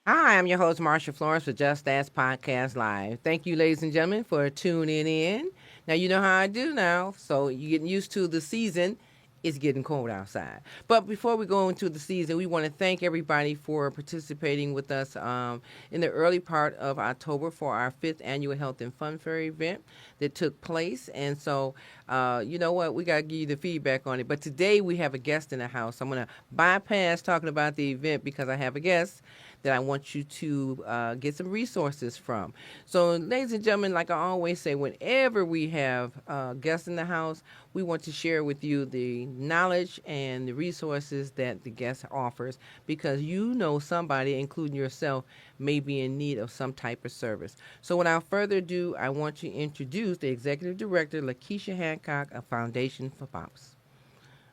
Hi, I'm your host, Marsha Florence, for Just Ask Podcast Live. Thank you, ladies and gentlemen, for tuning in. Now, you know how I do now, so you're getting used to the season. It's getting cold outside. But before we go into the season, we want to thank everybody for participating with us in the early part of October for our 5th annual Health and Fun Fair event that took place. And so, you know what? We got to give you the feedback on it. But today we have a guest in the house. I'm going to bypass talking about the event because I have a guest that I want you to get some resources from. So, ladies and gentlemen, like I always say, whenever we have guests in the house, we want to share with you the knowledge and the resources that the guest offers because you know somebody, including yourself, may be in need of some type of service. So, without further ado, I want to introduce the Executive Director, LaKesha Hancock of Foundation for Pops.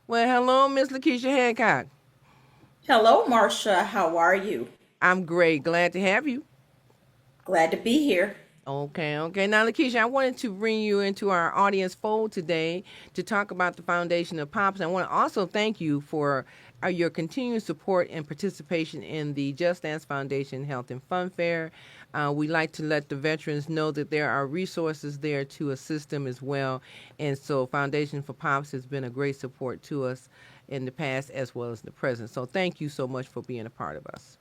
Well, hello, Miss LaKesha Hancock. Hello, Marcia. How are you? I'm great. Glad to have you. Glad to be here. Okay. Now, LaKesha, I wanted to bring you into our audience fold today to talk about the Foundation of Pops. I want to also thank you for your continued support and participation in the Just Dance Foundation Health and Fun Fair. We like to let the veterans know that there are resources there to assist them as well. And so Foundation for Pops has been a great support to us in the past as well as the present. So thank you so much for being a part of us.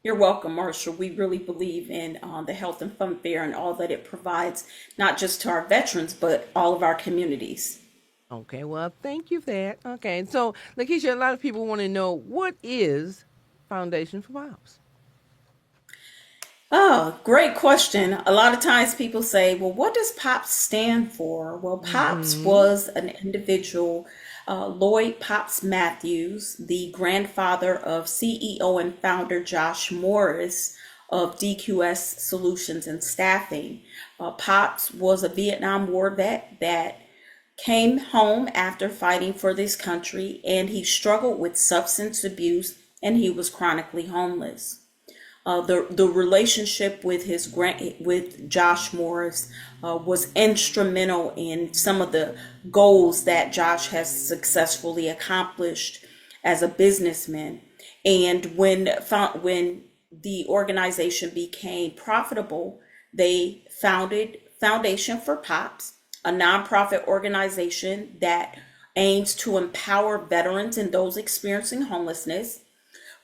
You're welcome, Marcia. We really believe in the Health and Fun Fair and all that it provides, not just to our veterans, but all of our communities. Okay, well, thank you for that. Okay, so Lakeisha, a lot of people want to know what is Foundation for Pops. Oh, great question. A lot of times people say, well, what does POPS stand for? Well, POPS Mm-hmm. was an individual, Lloyd Pops Matthews, the grandfather of CEO and founder Josh Morris of DQS Solutions and Staffing. POPS was a Vietnam War vet that came home after fighting for this country, and he struggled with substance abuse and he was chronically homeless. The relationship with with Josh Morris was instrumental in some of the goals that Josh has successfully accomplished as a businessman. And when the organization became profitable, they founded Foundation for Pops, a nonprofit organization that aims to empower veterans and those experiencing homelessness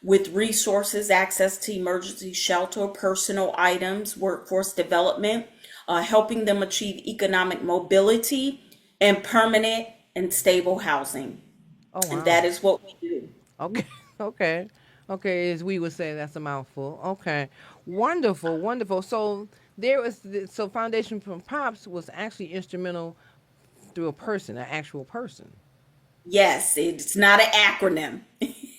with resources, access to emergency shelter, personal items, workforce development, helping them achieve economic mobility and permanent and stable housing. Oh, And wow. that is what we do. Okay, okay, okay. As we would say, that's a mouthful. Okay, wonderful. So so Foundation for Pops was actually instrumental through a person, an actual person. Yes, it's not an acronym.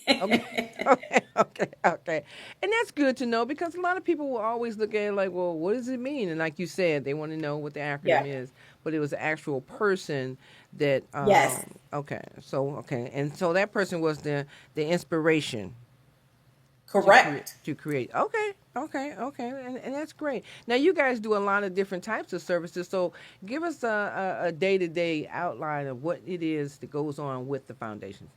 Okay, okay. And that's good to know because a lot of people will always look at it like, well, what does it mean? And like you said, they want to know what the acronym Yeah. is, but it was an actual person that, Yes. okay. And so that person was the inspiration Correct. to create. Okay. And that's great. Now, you guys do a lot of different types of services. So give us a day-to-day outline of what it is that goes on with the foundation.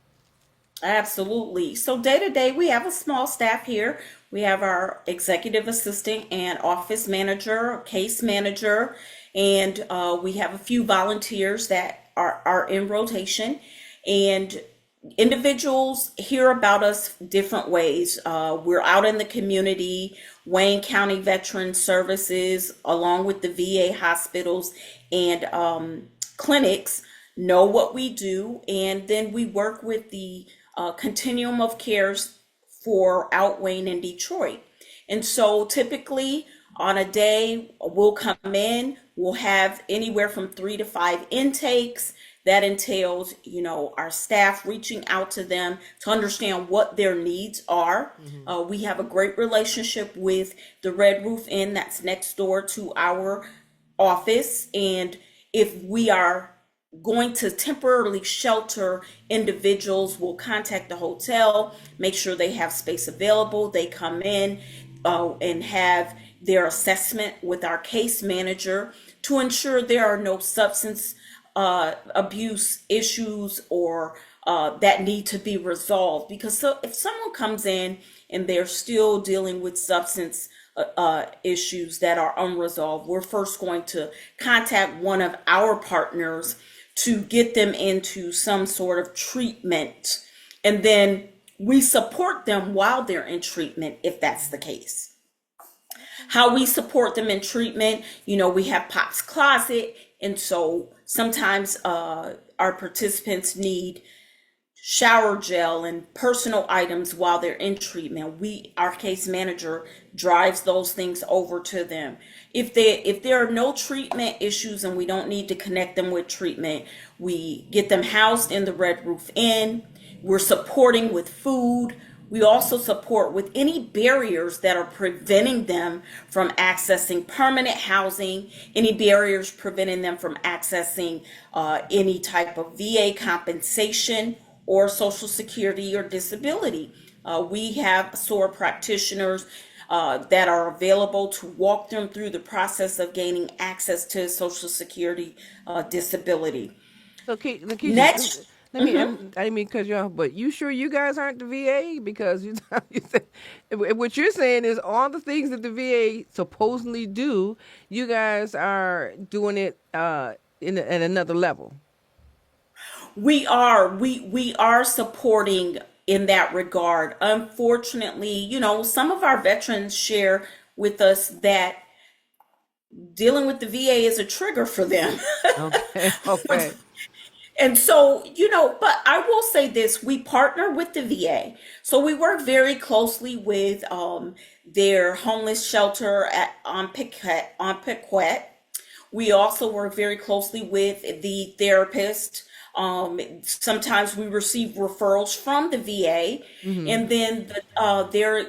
Absolutely. So day to day, we have a small staff here. We have our executive assistant and office manager, case manager, and we have a few volunteers that are in rotation. And individuals hear about us different ways. We're out in the community, Wayne County Veteran Services, along with the VA hospitals and clinics, know what we do, and then we work with the continuum of cares for Outwayne and Detroit. And so typically on a day, we'll come in, we'll have anywhere from 3 to 5 intakes. That entails, our staff reaching out to them to understand what their needs are. Mm-hmm. We have a great relationship with the Red Roof Inn that's next door to our office. And if we are going to temporarily shelter individuals, we'll contact the hotel, make sure they have space available. They come in and have their assessment with our case manager to ensure there are no substance abuse issues or that need to be resolved. Because if someone comes in and they're still dealing with substance issues that are unresolved, we're first going to contact one of our partners to get them into some sort of treatment. And then we support them while they're in treatment if that's the case. How we support them in treatment, we have Pop's Closet. And so sometimes our participants need shower gel and personal items while they're in treatment. Our case manager drives those things over to them. If there are no treatment issues and we don't need to connect them with treatment, we get them housed in the Red Roof Inn. We're supporting with food. We also support with any barriers that are preventing them from accessing permanent housing, any barriers preventing them from accessing any type of VA compensation or Social Security or disability. We have SOAR practitioners that are available to walk them through the process of gaining access to Social Security disability. So, Lakeisha, Next, let me, I didn't mean to cut you off, but you sure you guys aren't the VA? Because you said, what you're saying is all the things that the VA supposedly do, you guys are doing it at another level. we are supporting in that regard. Unfortunately, some of our veterans share with us that dealing with the VA is a trigger for them. Okay, okay. And so, but I will say this, we partner with the VA. So we work very closely with their homeless shelter on Piquet. We also work very closely with the therapist. Sometimes we receive referrals from the VA, Mm-hmm. and then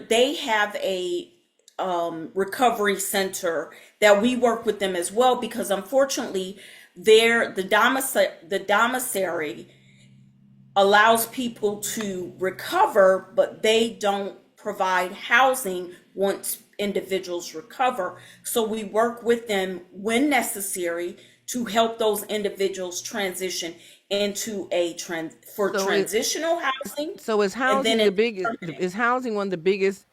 they have a recovery center that we work with them as well, because unfortunately, the domiciliary allows people to recover, but they don't provide housing once individuals recover. So we work with them when necessary to help those individuals transition into So transitional housing, So is and then housing in the biggest? permanent. Is housing one of the biggest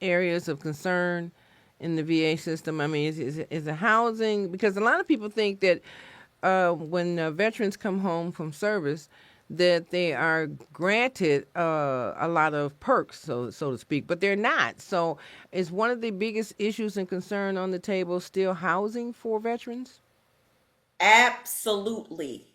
areas of concern in the VA system? I mean, is the housing, because a lot of people think that when veterans come home from service, that they are granted a lot of perks, so to speak, but they're not. So is one of the biggest issues and concern on the table still housing for veterans? Absolutely.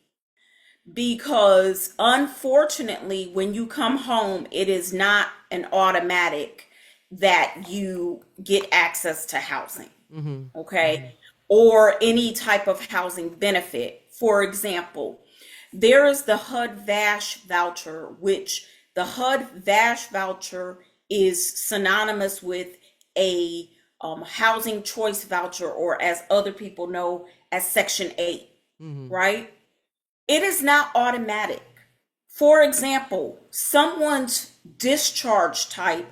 Because unfortunately, when you come home, it is not an automatic that you get access to housing, Mm-hmm. okay? Or any type of housing benefit. For example, there is the HUD VASH voucher, which the HUD VASH voucher is synonymous with a housing choice voucher, or as other people know as Section 8, Mm-hmm. right? It is not automatic. For example, someone's discharge type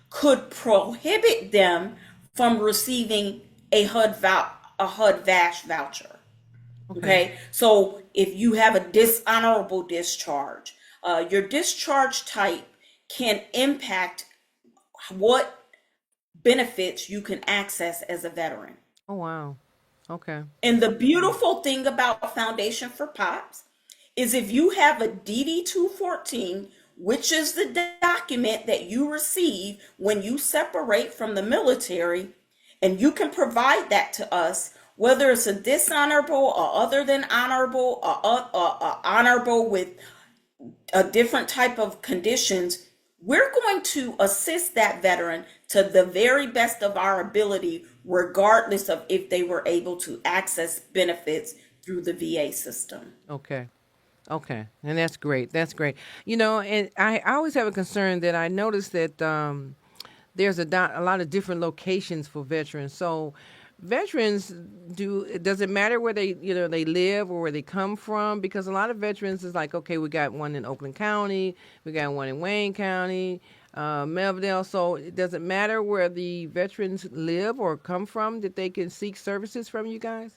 could prohibit them from receiving a HUD VASH voucher. Okay. Okay, so if you have a dishonorable discharge, your discharge type can impact what benefits you can access as a veteran. Oh wow. Okay. And the beautiful thing about Foundation for Pops is if you have a DD 214, which is the document that you receive when you separate from the military, and you can provide that to us, whether it's a dishonorable or other than honorable, or honorable with a different type of conditions, we're going to assist that veteran to the very best of our ability, regardless of if they were able to access benefits through the VA system. Okay. Okay, and that's great. That's great. And I always have a concern that I noticed that there's a lot of different locations for veterans. So, veterans does it matter where they live or where they come from? Because a lot of veterans is like, okay, we got one in Oakland County, we got one in Wayne County, Melville. So, it doesn't matter where the veterans live or come from that they can seek services from you guys.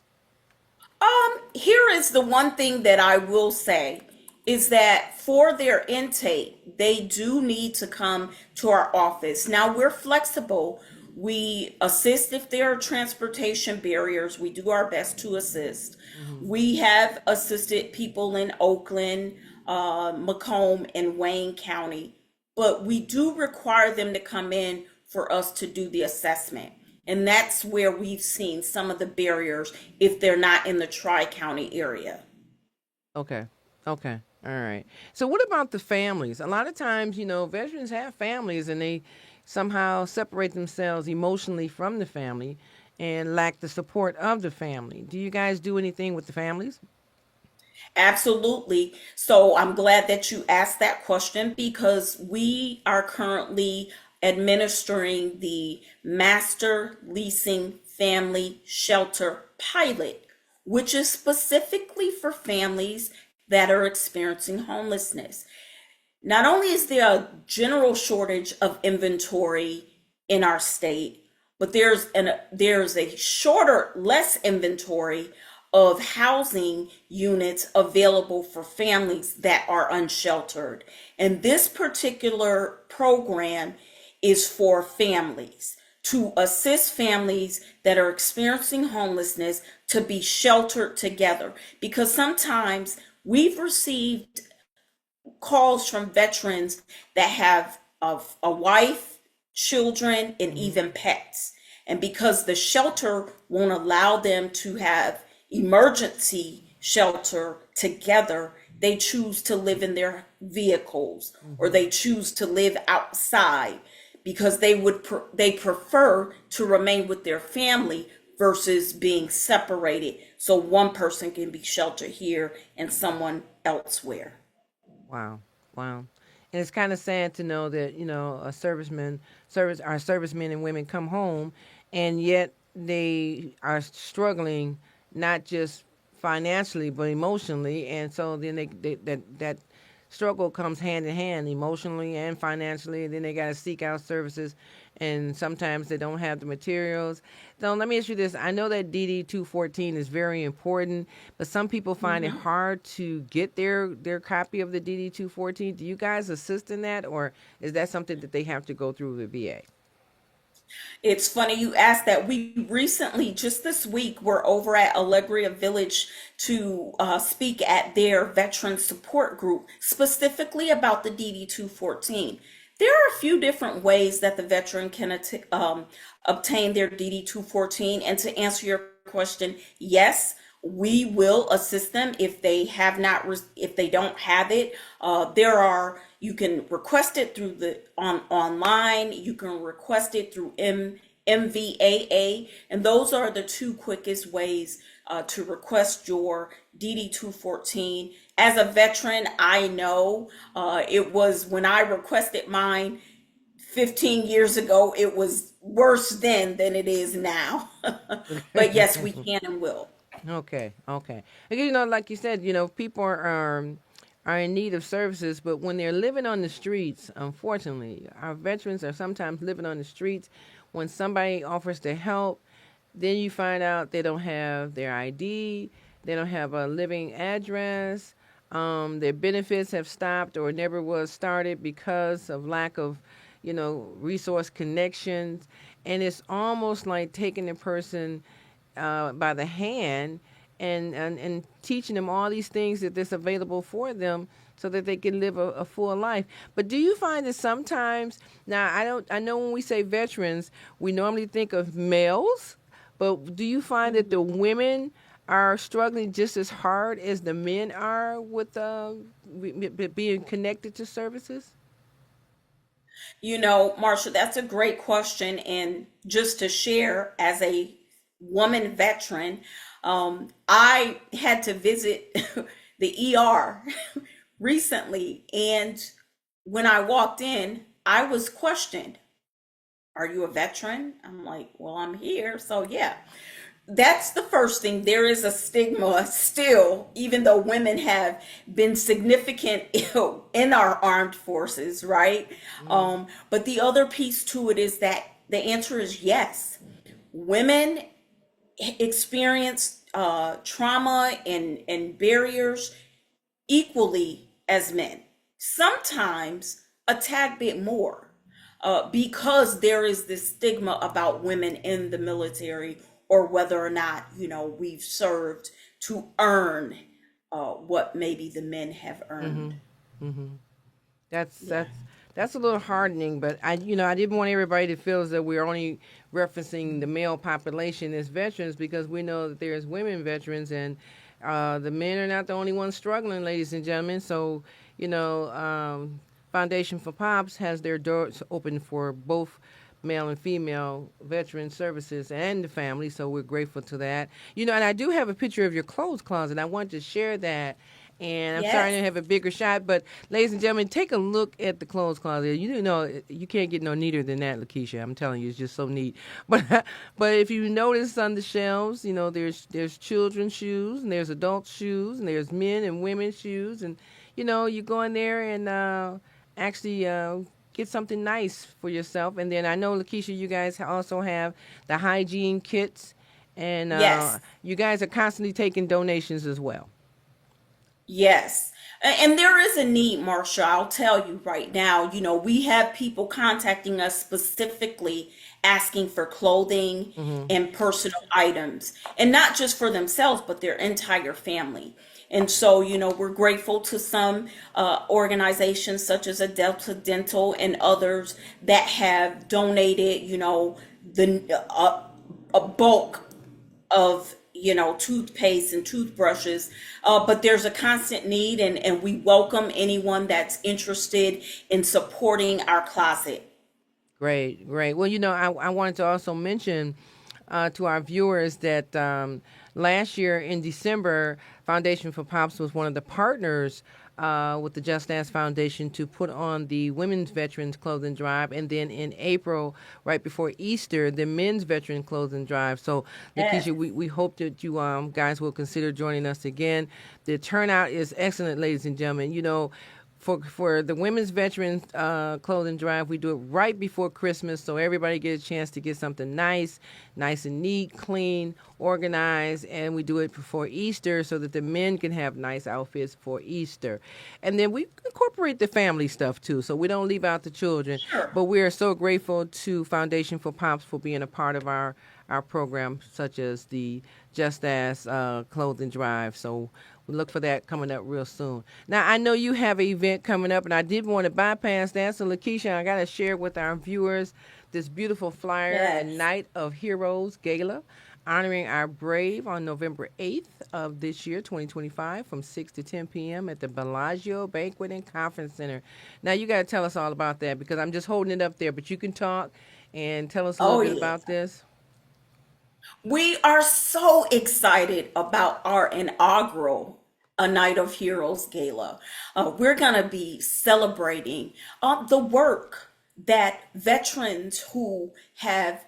Here is the one thing that I will say is that for their intake, they do need to come to our office. Now we're flexible. We assist if there are transportation barriers. We do our best to assist. Hmm. We have assisted people in Oakland, Macomb, and Wayne County, but we do require them to come in for us to do the assessment. And that's where we've seen some of the barriers if they're not in the Tri County area. Okay. Okay. All right. So what about the families? A lot of times, veterans have families and they somehow separate themselves emotionally from the family and lack the support of the family. Do you guys do anything with the families? Absolutely. So I'm glad that you asked that question because we are currently administering the Master Leasing Family Shelter Pilot, which is specifically for families that are experiencing homelessness. Not only is there a general shortage of inventory in our state, but there's a shorter, less inventory of housing units available for families that are unsheltered. And this particular program is for families to assist families that are experiencing homelessness to be sheltered together because sometimes we've received calls from veterans that have a wife, children, and Hmm. even pets. And because the shelter won't allow them to have emergency shelter together, they choose to live in their vehicles or Hmm. they choose to live outside because they prefer to remain with their family versus being separated so one person can be sheltered here and someone elsewhere. Wow. Wow. And it's kind of sad to know that, our servicemen and women come home and yet they are struggling not just financially but emotionally, and so then that struggle comes hand in hand emotionally and financially, and then they got to seek out services, and sometimes they don't have the materials. So let me ask you this: I know that DD 214 is very important, but some people find it Mhm. hard to get their copy of the DD 214. Do you guys assist in that, or is that something that they have to go through the VA? It's funny you asked that. We recently, just this week, were over at Allegria Village to speak at their veteran support group specifically about the DD 214. There are a few different ways that the veteran can obtain their DD 214. And to answer your question, yes, we will assist them if they have not if they don't have it. There are you can request it through the online. You can request it through MVAA, and those are the two quickest ways to request your DD 214. As a veteran, I know it was when I requested mine 15 years ago, it was worse then than it is now. But yes, we can and will. Okay, okay. And, like you said, people are in need of services, but when they're living on the streets, unfortunately, our veterans are sometimes living on the streets. When somebody offers to help, then you find out they don't have their ID, they don't have a living address, their benefits have stopped or never was started because of lack of, resource connections, and it's almost like taking a person by the hand and teaching them all these things that's available for them so that they can live a full life. But do you find that sometimes, now I know when we say veterans, we normally think of males, but do you find that the women are struggling just as hard as the men are with being connected to services? Marsha, that's a great question. And just to share, as a woman veteran, I had to visit the ER recently, and when I walked in, I was questioned. Are you a veteran? I'm like, well, I'm here. So, yeah, that's the first thing. There is a stigma still, even though women have been significant in our armed forces, right? Mm-hmm. But the other piece to it is that the answer is yes. Women experience trauma and barriers equally as men, sometimes a tad bit more, because there is this stigma about women in the military, or whether or not, we've served to earn what maybe the men have Mm-hmm. earned. Mm-hmm. That's Yeah. that's that's a little hardening, but I didn't want everybody to feel as though we're only referencing the male population as veterans, because we know that there's women veterans, and the men are not the only ones struggling, ladies and gentlemen. So, Foundation for Pops has their doors open for both male and female veteran services and the family. So we're grateful to that. And I do have a picture of your clothes closet. I want to share that. And I'm sorry I Yes. didn't have a bigger shot, but ladies and gentlemen, take a look at the clothes closet. You can't get no neater than that, LaKesha. I'm telling you, it's just so neat. But if you notice on the shelves, there's children's shoes, and there's adult shoes, and there's men and women's shoes, and you go in there and actually get something nice for yourself. And then I know, LaKesha, you guys also have the hygiene kits, and Yes. you guys are constantly taking donations as well. Yes. And there is a need, Marsha. I'll tell you right now, we have people contacting us specifically asking for clothing Hmm. and personal items, and not just for themselves, but their entire family. And so, we're grateful to some organizations such as a Delta Dental and others that have donated, a bulk of toothpaste and toothbrushes, but there's a constant need, and we welcome anyone that's interested in supporting our closet. Great, great. Well, I wanted to also mention to our viewers that last year in December, Foundation for Pops was one of the partners with the Just Dance Foundation to put on the Women's Veterans Clothing Drive. And then in April, right before Easter, the Men's Veteran Clothing Drive. So, Yes. Lakeisha, we hope that you guys will consider joining us again. The turnout is excellent, ladies and gentlemen. For the women's veterans clothing drive, we do it right before Christmas, so everybody gets a chance to get something nice and neat, clean, organized, and we do it before Easter so that the men can have nice outfits for Easter. And then we incorporate the family stuff too, so we don't leave out the children. Sure. But we are so grateful to Foundation for Pops for being a part of our program, such as the Just Ass clothing drive. So we look for that coming up real soon. Now, I know you have an event coming up, and I did want to bypass that. So, LaKesha, I got to share with our viewers this beautiful flyer, the Yes. Night of Heroes Gala, honoring our brave on November 8th of this year, 2025, from 6 to 10 p.m. at the Bellagio Banquet and Conference Center. Now, you got to tell us all about that, because I'm just holding it up there, but you can talk and tell us a little Oh, bit yeah. about this. We are so excited about our inaugural A Night of Heroes Gala. We're going to be celebrating the work that veterans who have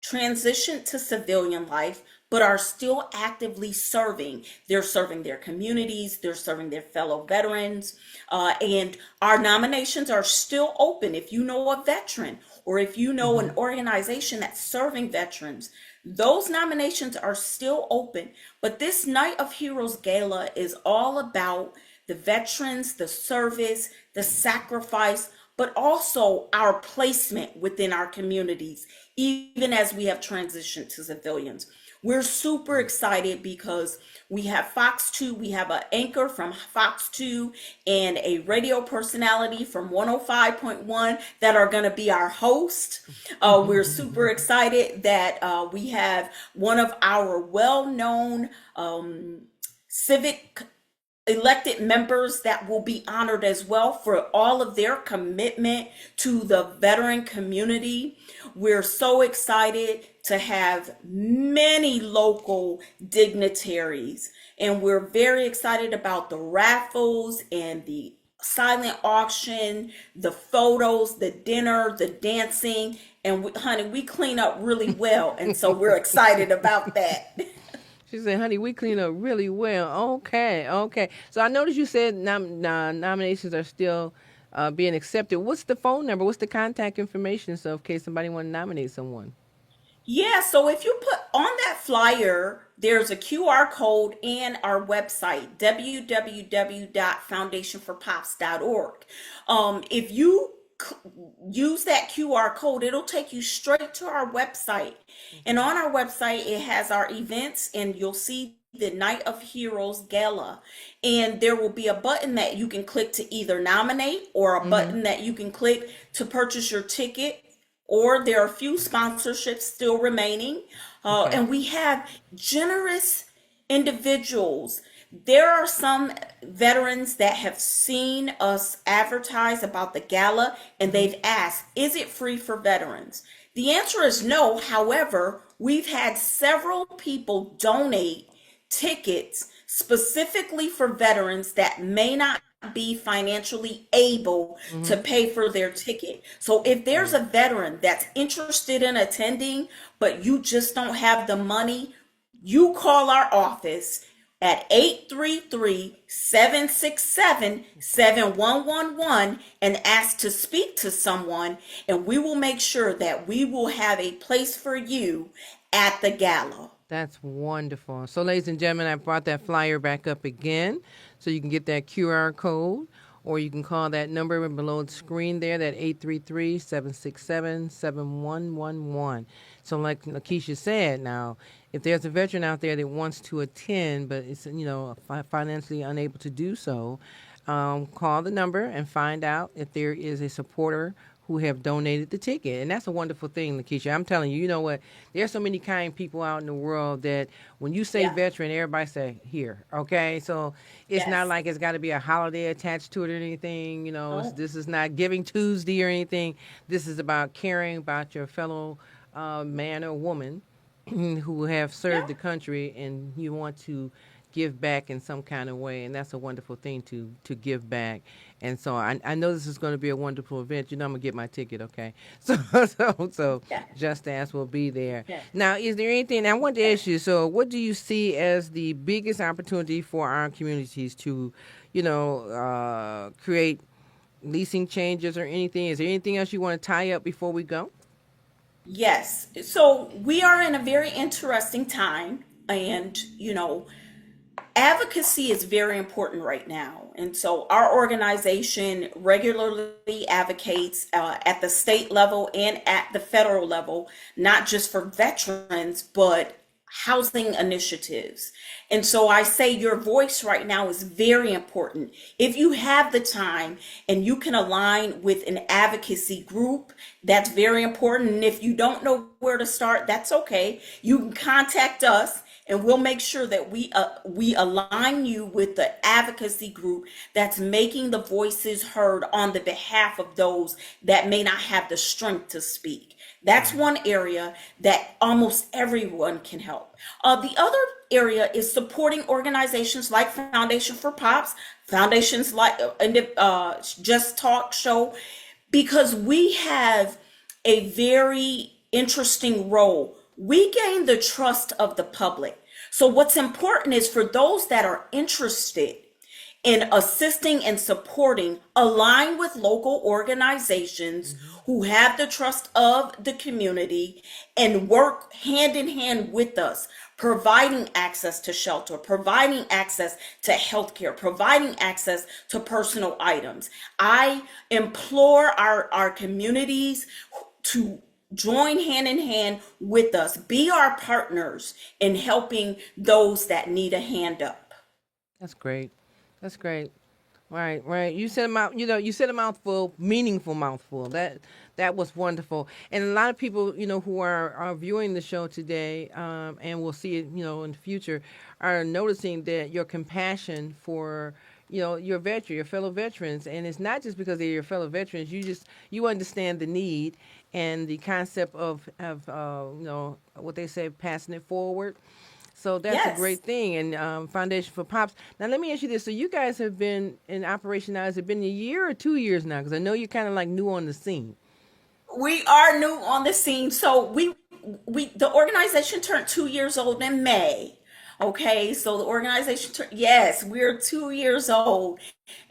transitioned to civilian life but are still actively serving. They're serving their communities, they're serving their fellow veterans, and our nominations are still open. If you know a veteran, or if you know an Hmm. organization that's serving veterans, those nominations are still open. But this Night of Heroes Gala is all about the veterans, the service, the sacrifice, but also our placement within our communities, even as we have transitioned to civilians. We're super excited because we have Fox 2, we have an anchor from Fox 2 and a radio personality from 105.1 that are going to be our host. We're super excited that we have one of our well known civic elected members that will be honored as well for all of their commitment to the veteran community. We're so excited to have many local dignitaries, and we're very excited about the raffles and the silent auction, the photos, the dinner, the dancing, and honey, we clean up really well, and so we're excited about that. She said, "Honey, we clean up really well." Okay, okay. So I noticed you said nominations are still being accepted. What's the phone number? What's the contact information? So in case somebody want to nominate someone. Yeah, so if you put on that flyer, there's a QR code and our website, www.foundationforpops.org. If you use that QR code, it'll take you straight to our website. And Hmm. on our website, it has our events, and you'll see the Night of Heroes Gala. And there will be a button that you can click to either nominate, or a Hmm. button that you can click to purchase your ticket, or there are a few sponsorships still remaining. Okay. And we have generous individuals. There are some veterans that have seen us advertise about the gala, and Hmm. they've asked, is it free for veterans? The answer is no. However, we've had several people donate tickets specifically for veterans that may not be financially able to Hmm. pay for their ticket. So if there's Right. a veteran that's interested in attending, but you just don't have the money, you call our office at 833-767-7111 and ask to speak to someone, and we will make sure that we will have a place for you at the gala. That's wonderful. So, ladies and gentlemen, I brought that flyer back up again so you can get that QR code, or you can call that number below the screen there, that 833-767-7111. So, like LaKesha said, now, if there's a veteran out there that wants to attend but is, financially unable to do so, call the number and find out if there is a supporter who have donated the ticket. And that's a wonderful thing, Lakeisha. I'm telling you, you know what? There's so many kind people out in the world that when you say Yeah. veteran, everybody say here. Okay, so it's not Yes. like it's got to be a holiday attached to it or anything. Oh, This is not Giving Tuesday or anything. This is about caring about your fellow man or woman who have yeah. served the country, and you want to give back in some kind of way, and that's a wonderful thing to give back. And so I know this is going to be a wonderful event. I'm gonna get my ticket, okay? So Yeah. Just Ask will be there. Yeah. Now, is there anything I want to ask you? So, what do you see as the biggest opportunity for our communities to, create leasing changes or anything? Is there anything else you want to tie up before we go? Yes. So we are in a very interesting time, and advocacy is very important right now. And so our organization regularly advocates at the state level and at the federal level, not just for veterans, but housing initiatives. And so I say your voice right now is very important. If you have the time and you can align with an advocacy group, that's very important. And if you don't know where to start, that's okay. You can contact us, and we'll make sure that we align you with the advocacy group that's making the voices heard on the behalf of those that may not have the strength to speak. That's Right. one area that almost everyone can help. The other area is supporting organizations like Foundation for Pops, foundations like Just Talk Show, because we have a very interesting role. We gain the trust of the public. So, what's important is for those that are interested in assisting and supporting, align with local organizations Hmm. who have the trust of the community and work hand in hand with us, providing access to shelter, providing access to healthcare, providing access to personal items. I implore our communities to join hand in hand with us, be our partners in helping those that need a hand up. That's great. That's great. Right. You said a mouth. You said a mouthful, meaningful mouthful. That was wonderful. And a lot of people, who are viewing the show today, and will see it, in the future, are noticing that your compassion for, your fellow veterans, and it's not just because they're your fellow veterans. You understand the need and the concept of what they say, passing it forward. So that's a Yes. great thing. And Foundation for Pops. Now, let me ask you this. So you guys have been in operation now. Has it been a year or 2 years now? Because I know you're kind of like new on the scene. We are new on the scene. So we the organization turned 2 years old in May. Okay, so the organization yes, we're 2 years old.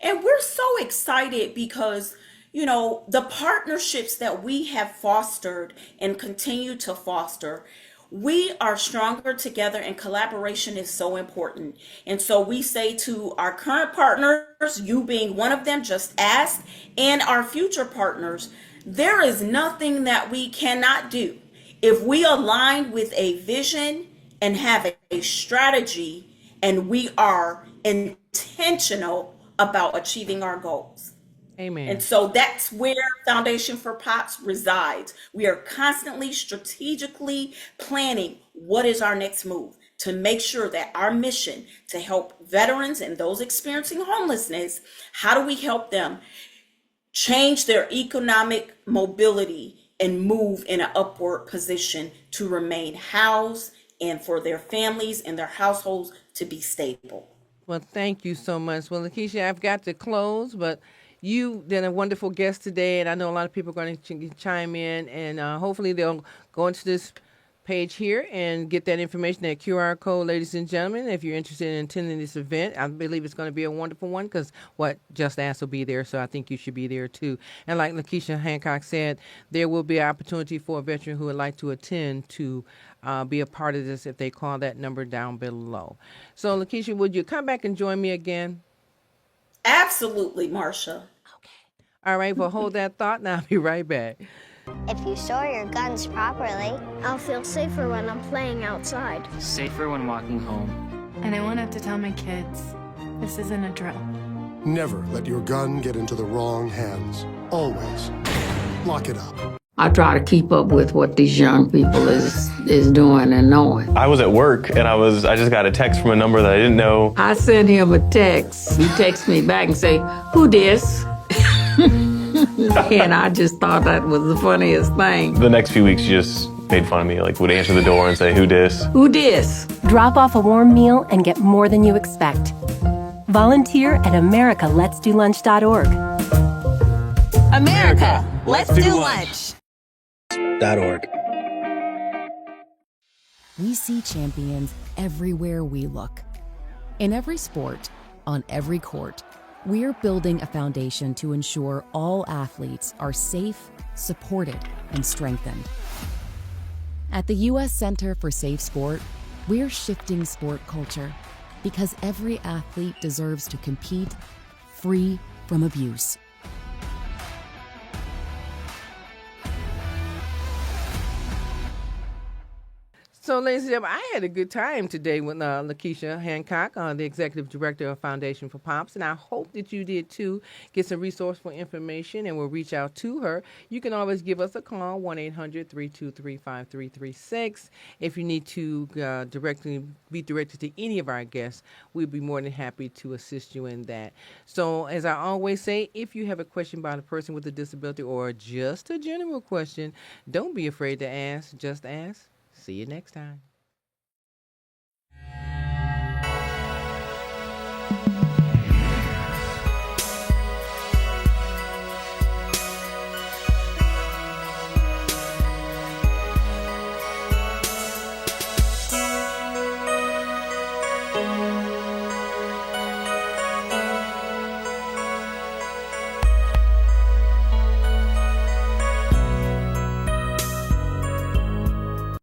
And we're so excited because, the partnerships that we have fostered and continue to foster, we are stronger together, and collaboration is so important. And so we say to our current partners, you being one of them, just ask, and our future partners, there is nothing that we cannot do. If we align with a vision and have a strategy, and we are intentional about achieving our goals. And Amen. so that's where Foundation for Pops resides. We are constantly strategically planning what is our next move to make sure that our mission to help veterans and those experiencing homelessness, how do we help them change their economic mobility and move in an upward position to remain housed and for their families and their households to be stable. Well, thank you so much. Well, Lakeisha, I've got to close, but you've been a wonderful guest today, and I know a lot of people are going to chime in, and hopefully they'll go into this page here and get that information, that QR code, ladies and gentlemen. If you're interested in attending this event, I believe it's going to be a wonderful one because Just Ask will be there, so I think you should be there too. And like LaKesha Hancock said, there will be an opportunity for a veteran who would like to attend to be a part of this if they call that number down below. So, LaKesha, would you come back and join me again? Absolutely, Marcia. All right, well, hold that thought, and I'll be right back. If you store your guns properly, I'll feel safer when I'm playing outside. Safer when walking home. And I won't have to tell my kids, this isn't a drill. Never let your gun get into the wrong hands. Always lock it up. I try to keep up with what these young people is doing and knowing. I was at work and I just got a text from a number that I didn't know. I sent him a text. He texts me back and say, "Who dis?" And I just thought that was the funniest thing. The next few weeks, she just made fun of me, like would answer the door and say, "Who dis?" Who dis? Drop off a warm meal and get more than you expect. Volunteer at americaletsdolunch.org. America, let's do lunch. .org. We see champions everywhere we look. In every sport, on every court, we're building a foundation to ensure all athletes are safe, supported, and strengthened. At the U.S. Center for Safe Sport, we're shifting sport culture because every athlete deserves to compete free from abuse. So, ladies and gentlemen, I had a good time today with LaKesha Hancock, the Executive Director of Foundation for Pops, and I hope that you did too. Get some resourceful information, and we'll reach out to her. You can always give us a call, 1-800-323-5336. If you need to be directed to any of our guests, we'd be more than happy to assist you in that. So, as I always say, if you have a question about a person with a disability or just a general question, don't be afraid to ask. Just ask. See you next time.